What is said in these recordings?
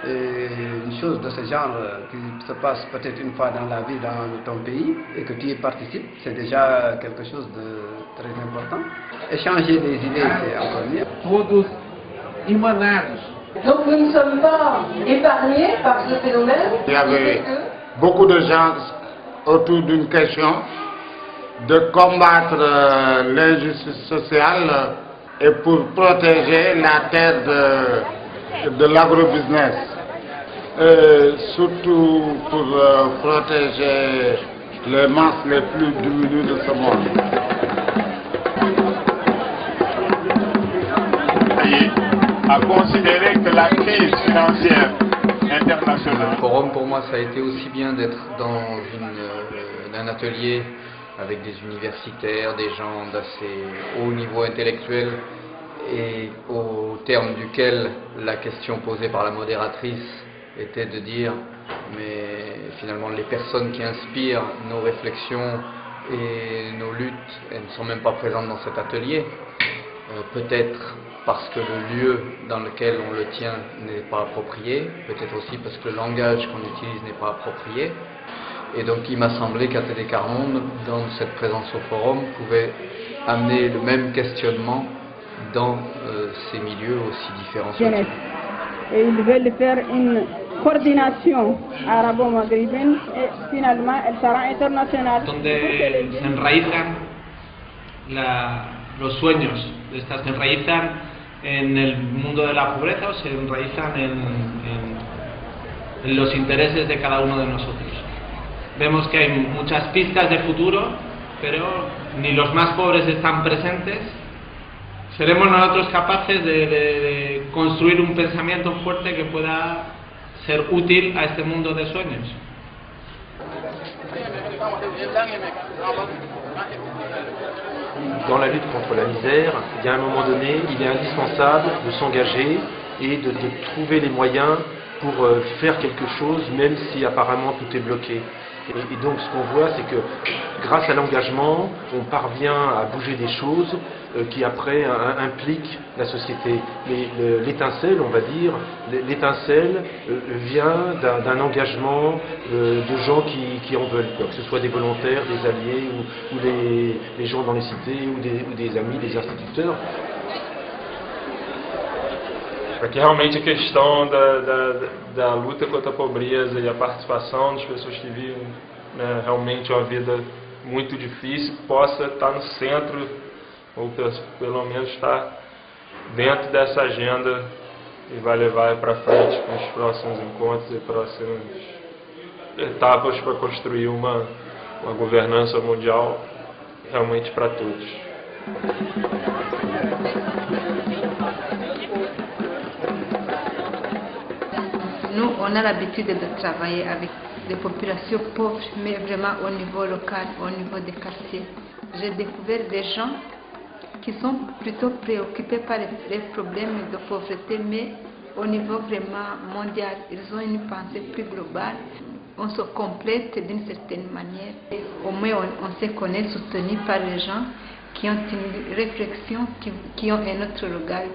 une chose de ce genre qui se passe peut-être une fois dans la vie dans ton pays et que tu y participes, c'est déjà quelque chose de très important. Échanger des idées, c'est encore mieux. Todos emanados. Donc nous ne sommes pas épargnés par ce phénomène. Il y avait beaucoup de gens autour d'une question de combattre l'injustice sociale et pour protéger la terre de l'agrobusiness. Surtout pour protéger les masses les plus diminuées de ce monde. À considérer que la crise financière internationale. Le forum pour moi ça a été aussi bien d'être dans un atelier avec des universitaires, des gens d'assez haut niveau intellectuel et au terme duquel la question posée par la modératrice était de dire mais finalement les personnes qui inspirent nos réflexions et nos luttes, elles ne sont même pas présentes dans cet atelier. Peut-être parce que le lieu dans lequel on le tient n'est pas approprié, peut-être aussi parce que le langage qu'on utilise n'est pas approprié. Et donc il m'a semblé qu'Atelier Quart Monde, dans cette présence au forum, pouvait amener le même questionnement dans ces milieux aussi différents. Et ils veulent faire une coordination arabo-maghrébine et finalement elle sera internationale. Donde se enraizan los sueños, se enraizan en el mundo de la pobreza o se enraizan en los intereses de cada uno de nosotros. Vemos que hay muchas pistas de futuro, pero ni los más pobres están presentes. ¿Seremos nosotros capaces de construir un pensamiento fuerte que pueda ser útil a este mundo de sueños? Dans la lutte contre la misère, il y a un moment donné, il est indispensable de s'engager et de trouver les moyens pour faire quelque chose, même si apparemment tout est bloqué. Et donc ce qu'on voit, c'est que grâce à l'engagement, on parvient à bouger des choses qui après impliquent la société. L'étincelle, on va dire, l'étincelle vient d'un engagement de gens qui en veulent, quoi. Que ce soit des volontaires, des alliés ou les gens dans les cités ou des amis, des instituteurs. Porque realmente a questão da luta contra a pobreza e a participação das pessoas que vivem, né, realmente uma vida muito difícil possa estar no centro, ou pelo menos estar dentro dessa agenda e vai levar para frente nos próximos encontros e próximas etapas para construir uma governança mundial realmente para todos. Nous, on a l'habitude de travailler avec des populations pauvres, mais vraiment au niveau local, au niveau des quartiers. J'ai découvert des gens qui sont plutôt préoccupés par les problèmes de pauvreté, mais au niveau vraiment mondial. Ils ont une pensée plus globale. On se complète d'une certaine manière. Et au moins, on se connaît soutenu par les gens qui ont une réflexion, qui ont un autre regard.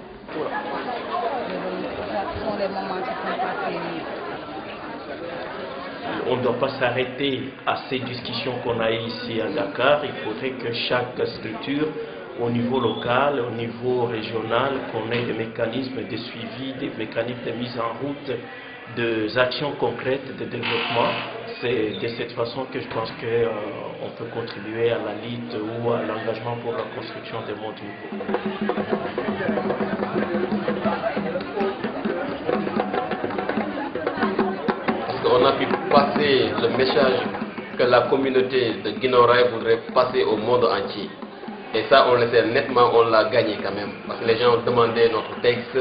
On ne doit pas s'arrêter à ces discussions qu'on a eues ici à Dakar. Il faudrait que chaque structure, au niveau local, au niveau régional, qu'on ait des mécanismes de suivi, des mécanismes de mise en route, des actions concrètes de développement. C'est de cette façon que je pense qu'on peut contribuer à la lutte ou à l'engagement pour la construction des mondes nouveaux. On a pu passer le message que la communauté de Guinaw-Rail voudrait passer au monde entier. Et ça, on le sait nettement, on l'a gagné quand même. Parce que les gens ont demandé notre texte,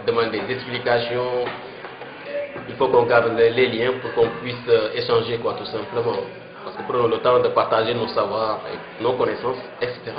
demandé des explications. Il faut qu'on garde les liens pour qu'on puisse échanger, quoi, tout simplement. Parce que prenons le temps de partager nos savoirs, nos connaissances, etc.